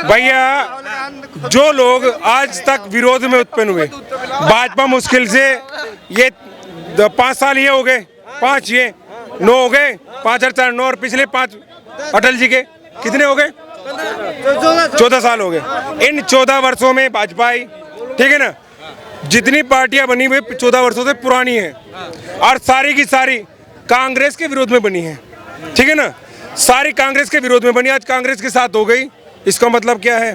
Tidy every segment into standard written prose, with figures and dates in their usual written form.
भैया जो लोग आज तक विरोध में उत्पन्न हुए, भाजपा मुश्किल से ये 5 साल ये हो गए, 5 ये 9 हो गए, 5 और 4 9 और पिछले 5 अटल जी के कितने हो गए, 14 साल हो गए। इन 14 वर्षों में भाजपा आई, ठीक है ना, जितनी पार्टियां बनी हुई 14 वर्षों से पुरानी है और सारी की सारी कांग्रेस के विरोध में बनी है, ठीक है ना, सारी कांग्रेस के विरोध में बनी, आज कांग्रेस के साथ हो गई। इसका मतलब क्या है?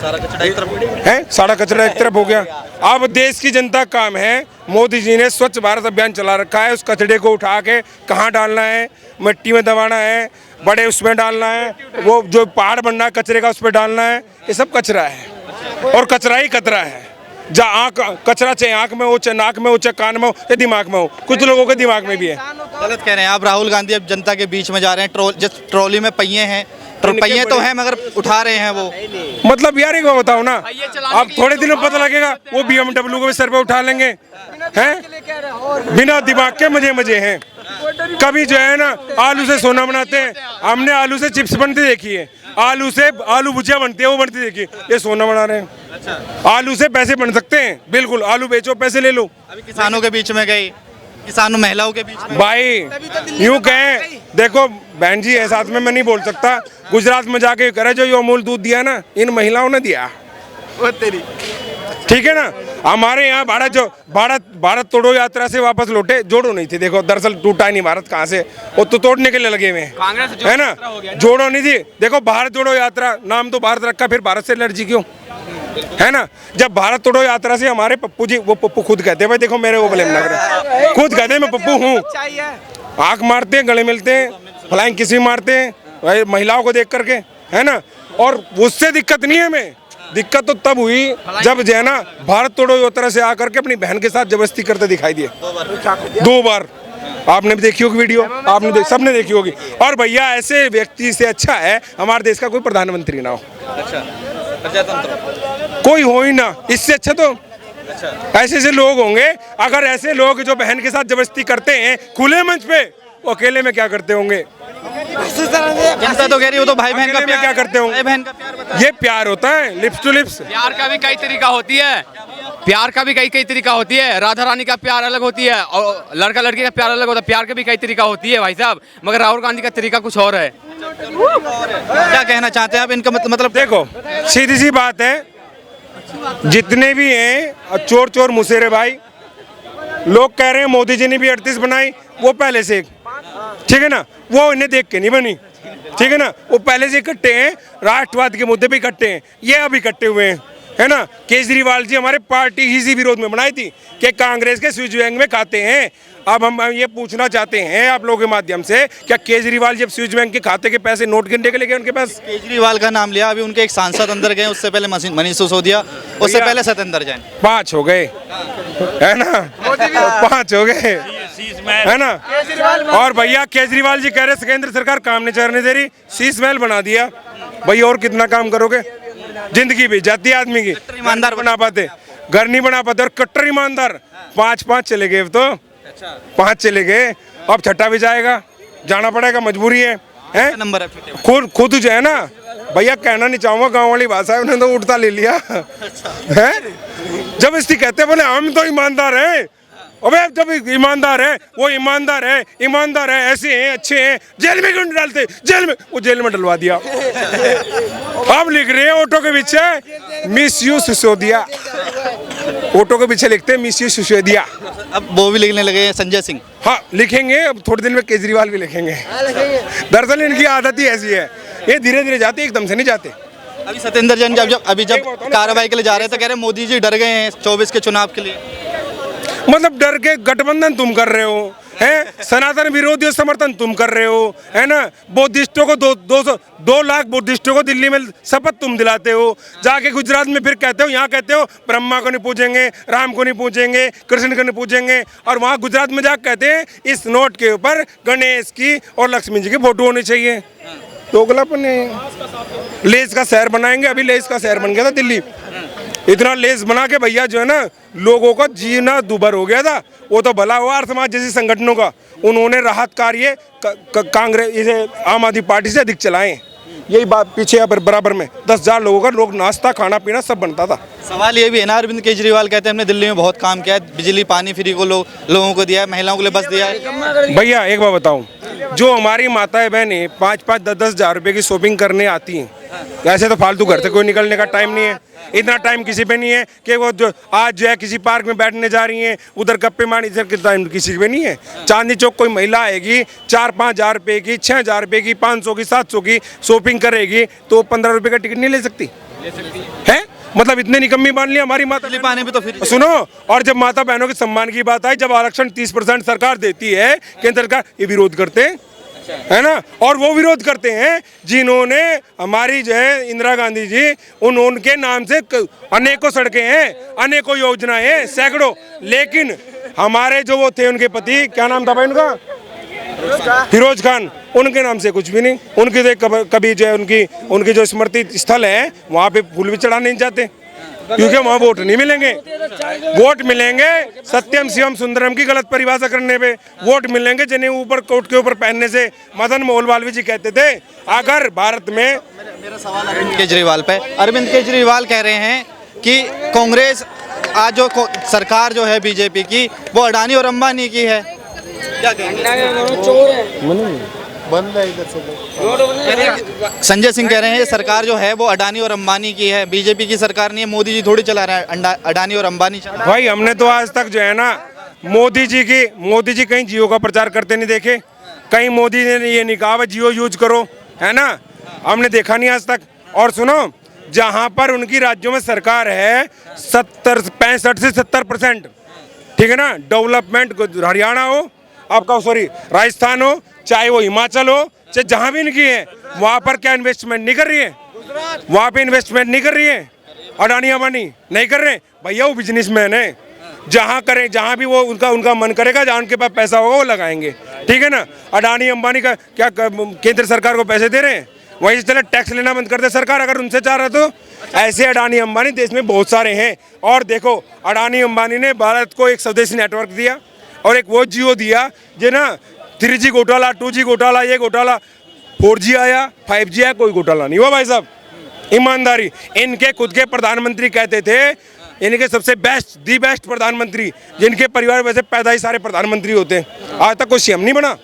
सारा कचरा एक तरफ है, सारा कचरा एक तरफ हो गया। अब देश की जनता का काम है, मोदी जी ने स्वच्छ भारत अभियान चला रखा है, उस कचरे को उठा के कहाँ डालना है, मिट्टी में दबाना है, बड़े उसमें डालना है, वो जो पहाड़ बन रहा है कचरे का उस पर डालना है, ये सब कचरा है और कचरा ही कचरा है। जहाँ आँख कचरा चाहे आँख में हो, चाहे नाक में हो, चाहे कान में हो, या दिमाग में हो, कुछ लोगों के दिमाग में भी है। गलत कह रहे हैं आप। राहुल गांधी अब जनता के बीच में जा रहे हैं, जिस ट्रॉली में पहिए हैं, पहिए तो हैं मगर उठा रहे हैं वो, मतलब यार एक बताओ ना, अब थोड़े दिनों में पता लगेगा वो BMW को भी सर पे उठा लेंगे, हैं बिना दिमाग के मजे हैं। कभी जो है ना आलू से सोना बनाते हैं, हमने आलू से चिप्स बनती देखी है, आलू से आलू भुजिया बनती है वो बनती देखी, ये सोना बना रहे हैं। आलू से पैसे बन सकते हैं, बिल्कुल, आलू बेचो पैसे ले लो। अभी किसानों के बीच में गई, किसानों महिलाओं के बीच में भाई यूं कहें, देखो बहन जी है साथ में, मैं नहीं बोल सकता, गुजरात में जाके करे जो ये अमूल दूध दिया ना, इन महिलाओं ने दिया, वो तेरी, ठीक है ना। हमारे यहाँ भारत तोड़ो यात्रा से वापस लौटे, जोड़ो नहीं थी, देखो दरअसल टूटा नहीं भारत, कहाँ से, वो तो तोड़ने के लिए लगे हुए हैं, है ना, जोड़ो नहीं थी। देखो भारत जोड़ो यात्रा, नाम तो भारत रखा, फिर भारत से एलर्जी क्यों, है ना। जब भारत तोड़ो यात्रा से हमारे पप्पू जी, वो पप्पू खुद कहते हैं, भाई देखो मेरे वो ब्लेम ना करें, खुद कहते हैं मैं पप्पू हूँ, आँख मारते हैं, गले मिलते हैं, फ्लाइंग किसी मारते हैं महिलाओं को देख करके, है ना। और उससे दिक्कत नहीं है, हमें दिक्कत तो तब हुई जब जो है ना भारत तोड़ो यात्रा से आकर के अपनी बहन के साथ जबरदस्ती करते दिखाई दिए 2 बार। आपने भी देखी होगी वीडियो, आपने सबने देखी होगी। और भैया ऐसे व्यक्ति से अच्छा है हमारे देश का कोई प्रधानमंत्री ना हो, कोई हो ही ना, इससे अच्छा तो ऐसे ऐसे लोग होंगे। अगर ऐसे लोग जो बहन के साथ जबरदस्ती करते हैं खुले मंच पे, वो अकेले में क्या करते होंगे? जनता तो कह रही है वो तो भाई बहन का प्यार, क्या करते होंगे? भाई बहन का प्यार, ये प्यार होता है लिप्स टू लिप्स। प्यार का भी कई तरीका होती है, प्यार का भी कई तरीका होती है। राधा रानी का प्यार अलग होती है और लड़का लड़की का प्यार अलग होता है। प्यार का भी कई तरीका होती है भाई साहब, मगर राहुल गांधी का तरीका कुछ और है। क्या कहना चाहते हैं आप इनका मतलब? देखो सीधी सी बात है, जितने भी हैं चोर चोर मुसेरे भाई, लोग कह रहे हैं मोदी जी ने भी 38 बनाई, वो पहले से, ठीक है ना, वो इन्हें देख के नहीं बनी, ठीक है ना, वो पहले से इकट्ठे हैं, राष्ट्रवाद के मुद्दे पे इकट्ठे हैं, ये अब इकट्ठे हुए हैं, है ना। केजरीवाल जी हमारे पार्टी ही इसी विरोध में बनाई थी कि कांग्रेस के स्विच बैंक में खाते हैं। अब हम ये पूछना चाहते हैं आप लोगों के माध्यम से, क्या केजरीवाल जब स्विच बैंक के खाते के पैसे नोट गिनने के लिए गए उनके पास? केजरीवाल का नाम लिया, अभी उनके एक सांसद अंदर गए, उससे पहले मनीष सिसोदिया, उससे पहले सत्येंद्र जैन, 5 हो गए, है ना, 5 हो गए, है ना। और भैया केजरीवाल जी कह रहे केंद्र सरकार काम नहीं करने दे रही, शीश महल बना दिया। भैया और कितना काम करोगे? जिंदगी भी जाती है आदमी की, ईमानदार बना पाते, घर नहीं बना पाते, और कट्टर ईमानदार 5 चले गए, तो 5 चले गए, अब छठा भी जाएगा, जाना पड़ेगा, मजबूरी है, हैं? नंबर खुद जो है ना भैया, कहना नहीं चाहूंगा, गांव वाली भाषा उन्होंने तो उठता ले लिया है। जब इसकी कहते बोले हम तो ईमानदार हैं, अबे जब ईमानदार है वो ईमानदार है, ऐसे हैं, अच्छे हैं, जेल में क्यों डालते? जेल में, वो जेल में डलवा दिया। अब लिख रहे हैं ऑटो के पीछे मिस यू सिसोदिया, ऑटो के पीछे लिखते हैं मिस यू सिसोदिया। अब वो भी लिखने लगे हैं संजय सिंह। हाँ लिखेंगे, अब थोड़े दिन में केजरीवाल भी लिखेंगे। दरअसल इनकी आदत ही ऐसी है, ये धीरे धीरे जाते, एकदम से नहीं जाते। अभी सत्येंद्र जैन जब कार्रवाई के लिए जा रहे थे, कह रहे मोदी जी डर गए हैं 24 के चुनाव के लिए। मतलब डर के गठबंधन तुम कर रहे हो, हैं? सनातन विरोधियों समर्थन तुम कर रहे हो, है ना। बुद्धिस्टों को 2 लाख बुद्धिस्टों को दिल्ली में शपथ तुम दिलाते हो, जाके गुजरात में फिर कहते हो, यहाँ कहते हो ब्रह्मा को नहीं पूजेंगे, राम को नहीं पूजेंगे, कृष्ण को नहीं पूजेंगे, और वहाँ गुजरात में जाके कहते हैं इस नोट के ऊपर गणेश की और लक्ष्मी जी की फोटो होनी चाहिए। तो अगलापन है, लेस का शहर बनाएंगे। अभी लेस का शहर बन गया था दिल्ली, इतना लेस बना के भैया जो है ना लोगों का जीना दुभर हो गया था। वो तो भला हुआ आर्य समाज जैसे संगठनों का, उन्होंने राहत कार्य कांग्रेस आम आदमी पार्टी से अधिक चलाए, यही बात पीछे यहाँ पर बराबर में 10,000 लोगों का लोग नाश्ता खाना पीना सब बनता था। सवाल ये भी है ना, अरविंद केजरीवाल कहते हैं हमने दिल्ली में बहुत काम किया है, बिजली पानी फ्री को लोगों को दिया है, महिलाओं के लिए बस दिया है। भैया एक बात बताऊं, जो हमारी माताएं बहनें 5-5, 10-10 हज़ार रुपए की शॉपिंग करने आती हैं, ऐसे तो फालतू घर से कोई निकलने का टाइम नहीं है, इतना टाइम किसी पे नहीं है कि वो जो आज जो है किसी पार्क में बैठने जा रही हैं, उधर गप्पे मारने, इधर का टाइम किसी पे नहीं है। चांदनी चौक कोई महिला आएगी 4-5 हज़ार रुपये की, 6 हज़ार रुपये की, 500 की, 700 की शॉपिंग करेगी तो 15 रुपये का टिकट नहीं ले सकती है? मतलब इतने निकम्मी मान लिया हमारी माता। बिजली पानी भी तो फ्री। सुनो, और जब माता बहनों के सम्मान की बात आई, जब आरक्षण 30% सरकार देती है, केंद्र सरकार, ये विरोध करते हैं, है ना? और वो विरोध करते हैं जिन्होंने हमारी जो है इंदिरा गांधी जी, उनके नाम से अनेकों सड़कें हैं, अनेकों योजनाएं हैं, सैकड़ों, लेकिन हमारे जो वो थे उनके पति, क्या नाम था भाई उनका, फिरोज खान, उनके नाम से कुछ भी नहीं। उनकी तो कभी जो है उनकी जो स्मृति स्थल है वहाँ पे फूल भी चढ़ाने नहीं जाते, क्योंकि वहाँ वोट नहीं मिलेंगे। वोट मिलेंगे सत्यम शिवम सुंदरम की गलत परिभाषा करने पे, वोट मिलेंगे जिन्हें ऊपर कोट के ऊपर पहनने से। मदन मोहन मालवीय जी कहते थे अगर भारत में, मेरा सवाल अरविंद केजरीवाल पे, अरविंद केजरीवाल कह रहे हैं कि कांग्रेस आज जो सरकार जो है बीजेपी की, वो अडानी और अंबानी की है, क्या संजय सिंह कह रहे हैं ये सरकार जो है वो अडानी और अंबानी की है, बीजेपी की सरकार नहीं है, मोदी जी थोड़ी चला रहे हैं, अडानी और अंबानी चला रहे हैं। भाई हमने तो आज तक जो है ना मोदी जी कहीं जियो का प्रचार करते नहीं देखे, कहीं मोदी ने ये नहीं कहा जियो यूज करो, है ना? हमने देखा नहीं आज तक। और सुनो, जहां पर उनकी राज्यों में सरकार है 65 से 70%, ठीक है ना, डेवलपमेंट, हरियाणा हो आपका, सॉरी राजस्थान हो, चाहे वो हिमाचल हो, चाहे जहां भी इनकी है, वहां पर क्या इन्वेस्टमेंट नहीं कर रही है? वहां पे इन्वेस्टमेंट नहीं कर रही है, अडानी अंबानी नहीं कर रहे भैया, वो बिजनेसमैन है, जहां करें, जहां भी वो उनका मन करेगा, जहां उनके पास पैसा होगा वो लगाएंगे, ठीक है ना? अडानी अंबानी का क्या केंद्र सरकार को पैसे दे रहे हैं? वहीं से चले टैक्स लेना बंद कर दे सरकार, अगर उनसे चाह रहा तो। ऐसे अडानी अंबानी देश में बहुत सारे हैं। और देखो, अडानी अंबानी ने भारत को एक स्वदेशी नेटवर्क दिया और एक वो जियो दिया जो ना 3G घोटाला, 2G घोटाला, ये घोटाला, 4G आया, 5G आया, कोई घोटाला नहीं हुआ भाई साहब। ईमानदारी, इनके खुद के प्रधानमंत्री कहते थे, इनके सबसे दी बेस्ट प्रधानमंत्री, जिनके परिवार वैसे पैदा ही सारे प्रधानमंत्री होते हैं, आज तक कोई सीएम नहीं बना।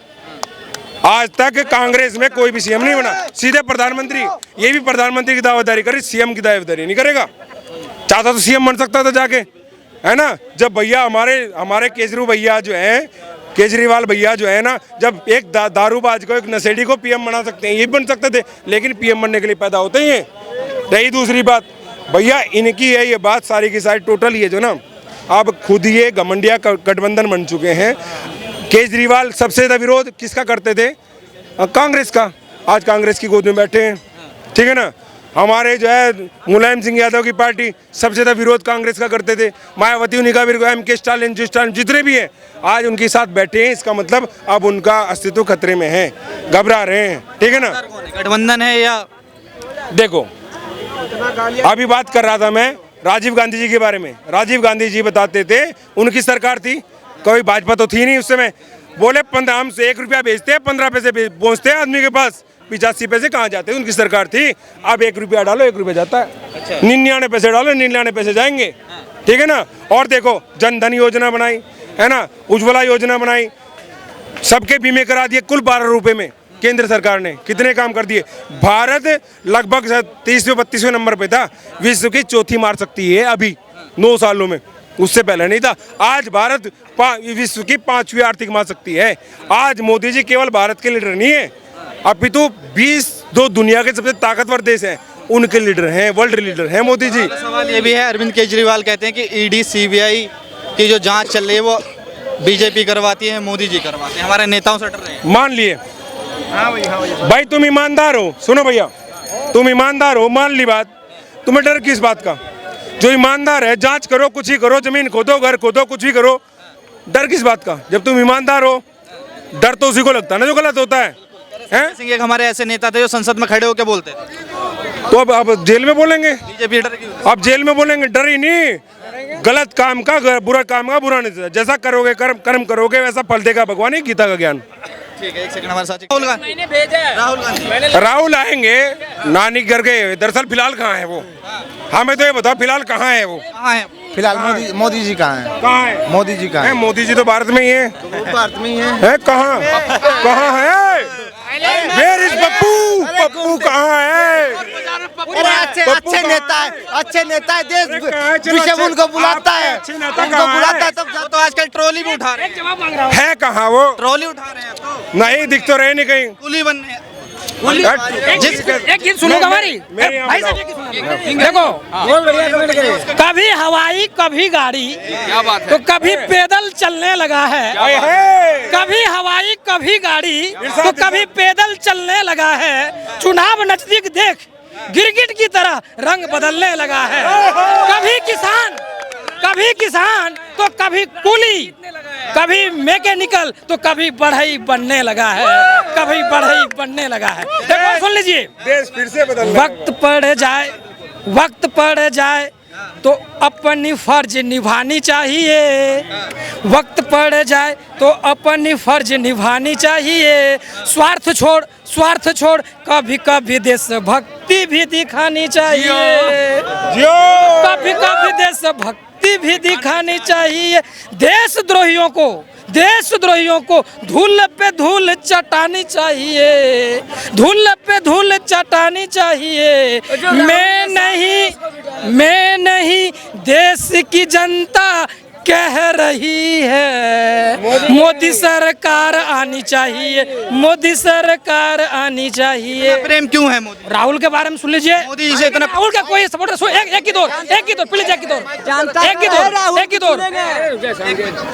आज तक कांग्रेस में कोई भी सीएम नहीं बना, सीधे प्रधानमंत्री। ये भी प्रधानमंत्री की दावेदारी करे, सीएम की दावेदारी नहीं करेगा। चाहता तो सीएम बन सकता था जाके, है ना? जब भैया हमारे केजरीवाल भैया जो है ना, जब एक दारूबाज को, एक नशेड़ी को पीएम बना सकते हैं, ये भी बन सकते थे, लेकिन पीएम बनने के लिए पैदा होते ही हैं। रही दूसरी बात, भैया इनकी है ये बात सारी की सारी टोटल, ये जो ना अब खुद ये घमंडिया गठबंधन बन चुके हैं। केजरीवाल सबसे ज़्यादा विरोध किसका करते थे? कांग्रेस का। आज कांग्रेस की गोद में बैठे हैं, ठीक है ना? हमारे जो है मुलायम सिंह यादव की पार्टी सबसे ज़्यादा विरोध कांग्रेस का करते थे। मायावती, उन्हीं का विरोध, MK स्टालिन, जितने भी हैं आज उनके साथ बैठे हैं। इसका मतलब अब उनका अस्तित्व खतरे में है, घबरा रहे हैं, ठीक है ना? गठबंधन है या देखो, अभी बात कर रहा था मैं राजीव गांधी जी के बारे में। राजीव गांधी जी बताते थे उनकी सरकार थी, कोई भाजपा तो थी नहीं उस समय। बोले 15 हम से 1 रुपया भेजते हैं, 15 पैसे पहुँचते हैं आदमी के पास, 85 पैसे कहाँ जाते हैं? उनकी सरकार थी। अब 1 रुपया डालो 1 रुपया जाता है, 99 पैसे डालो 99 पैसे जाएंगे, ठीक है ना? और देखो, जन धन योजना बनाई, है ना, उज्ज्वला योजना बनाई, सबके बीमे करा दिए कुल 12 रुपये में। केंद्र सरकार ने कितने काम कर दिए। भारत लगभग 30वें-32वें नंबर पे था, विश्व की चौथी मार सकती है अभी 9 सालों में, उससे पहले नहीं था। आज भारत विश्व की 5वीं आर्थिक मार सकती है। आज मोदी जी केवल भारत के लीडर नहीं है, अपितु 20 दुनिया के सबसे ताकतवर देश हैं, उनके लीडर हैं, वर्ल्ड लीडर हैं मोदी जी। सवाल ये भी है, अरविंद केजरीवाल कहते हैं कि ED CBI की जो जांच चल रही है वो बीजेपी करवाती है, मोदी जी करवाते हैं, हमारे नेताओं से डर रहे हैं। मान लिए भाई, तुम ईमानदार हो, सुनो भैया, तुम ईमानदार हो, मान ली बात, तुम्हें डर किस बात का? जो ईमानदार है, जांच करो, कुछ ही करो, जमीन खोदो, घर खोदो, कुछ भी करो, डर किस बात का? जब तुम ईमानदार हो, डर तो उसी को लगता है ना जो गलत होता है। सिंह एक हमारे ऐसे नेता थे जो संसद में खड़े होकर बोलते थे, तो अब जेल में बोलेंगे, बीजेपी डर की, अब जेल में बोलेंगे, डर ही नहीं। गलत काम का, बुरा काम का बुरा नहीं, जैसा करोगे कर्म करोगे वैसा फल देगा भगवान, ही गीता का ज्ञान। ठीक है, एक सेकंड हमारे साथ राहुल गांधी। राहुल गांधी राहुल आएंगे, नानी घर गए, दरअसल फिलहाल कहाँ है वो? हमें तो ये बताओ फिलहाल कहाँ है वो? कहाँ है? फिलहाल मोदी जी कहाँ हैं? कहाँ है? मोदी जी कहाँ है, हैं? मोदी जी तो भारत में ही है। भारत में ही हैं। है कहाँ? कहाँ है? Where is Pappu? पप्पू कहाँ है? अरे अच्छे नेता है, अच्छे नेता है, देश कहाँ है? चलो, विश्व अच्छे- उनको बुलाता है, अच्छे नेता उनको कहाँ है? बुलाता है तब वो तो आजकल ट्रॉली भी उठा रहे हैं, है कहाँ वो? ट्रॉली उठा रहे हैं तो नहीं दिख तो रहे नहीं कहीं। कुली बनने एक गीत सुनोगा हमारी भाई साहब, देखो कभी हवाई कभी गाड़ी क्या बात तो है? कभी पैदल चलने लगा है, कभी हवाई कभी गाड़ी तो कभी पैदल चलने लगा है। चुनाव नजदीक देख गिरगिट की तरह रंग बदलने लगा है। कभी किसान तो कभी कुली, कभी मैकेनिकल तो कभी बढ़ई बनने लगा है, कभी बढ़ई बनने लगा है। देखो सुन लीजिए, देश फिर से बदल रहा है। वक्त पड़ जाए तो अपनी फर्ज निभानी चाहिए। वक्त पड़ जाए तो अपनी फर्ज निभानी चाहिए। स्वार्थ छोड़ कभी कभी देशभक्ति भी दिखानी चाहिए। कभी कभी देशभक्ति भी दिखानी चाहिए। देशद्रोहियों को धूल पे धूल चटानी चाहिए। धूल पे धूल चटानी चाहिए। मैं नहीं देश की जनता कह रही है। मोदी सरकार आनी चाहिए, मोदी सरकार आनी चाहिए। प्रेम क्यों है मोदी? राहुल के बारे में सुन लीजिए। मोदी जी से इतना राहुल का कोई सपोर्टर एक ही दौर प्लीज, एक ही दौर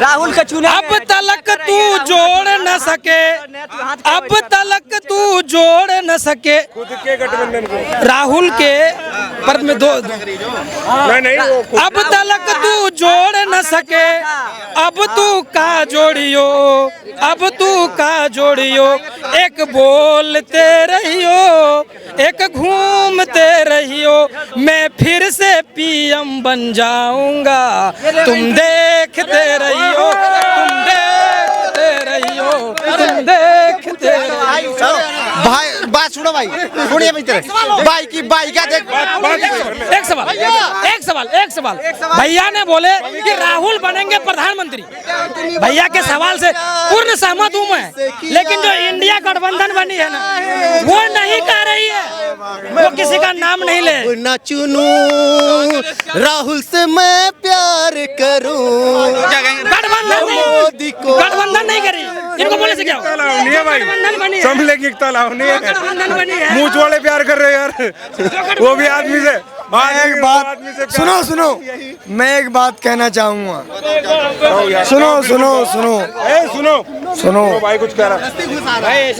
राहुल का चुने अब तलक तू जोड़ न सके खुद के गठबंधन को राहुल के पर में दो नहीं वो खुद- अब तलक तू जोड़ न सके, अब तू का जोड़ियो। एक बोलते रहियो, एक घूमते रहियो। मैं फिर से पीएम बन जाऊंगा, तुम देखते रहियो। भाई बात सुनो भाई, सुनिए मित्र, भाई का देख एक सवाल भैया ने बोले कि राहुल बनेंगे प्रधानमंत्री। भैया के सवाल से पूर्ण सहमत हूँ मैं, लेकिन जो इंडिया गठबंधन बनी है ना, वो नहीं कह रही है, वो किसी का नाम नहीं ले। न चुनूं राहुल से मैं प्यार करूं। गठबंधन नहीं करी, इनको बोले से क्या एकता लावनी है भाई, गठबंधन बनी है। समझले की एकता लावनी है। गठबंधन बनी है। मूंछ वाले प्यार कर रहे हो यार, वो भी आदमी से। एक बात सुनो, मैं एक बात कहना चाहूँगा। सुनो भाई कुछ कह रहा।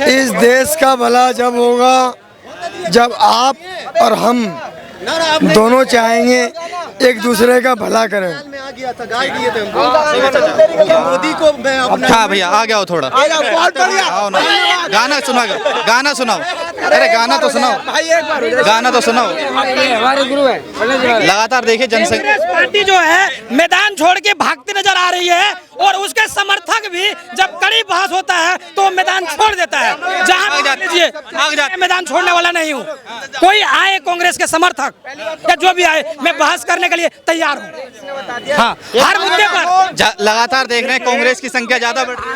इस देश का भला जब होगा जब आप और हम दोनों चाहेंगे एक दूसरे का भला करें। मोदी को मैं अच्छा भैया आ गया हो थोड़ा, आओ ना, गाना सुनाओ। अरे गाना तो सुनाओ। हमारे गुरु है। लगातार देखिए जनसंख्या कांग्रेस पार्टी जो है मैदान छोड़ के भागती नजर आ रही है, और उसके समर्थक भी जब कड़ी बहस होता है तो मैदान छोड़ देता है। जहां लीजिए, मैं मैदान छोड़ने वाला नहीं हूं। कोई आए कांग्रेस के समर्थक या जो भी आए, मैं बहस करने के लिए तैयार हूं। हाँ, हर मुद्दे पर लगातार देख रहे हैं कांग्रेस की संख्या ज्यादा बढ़ रही है।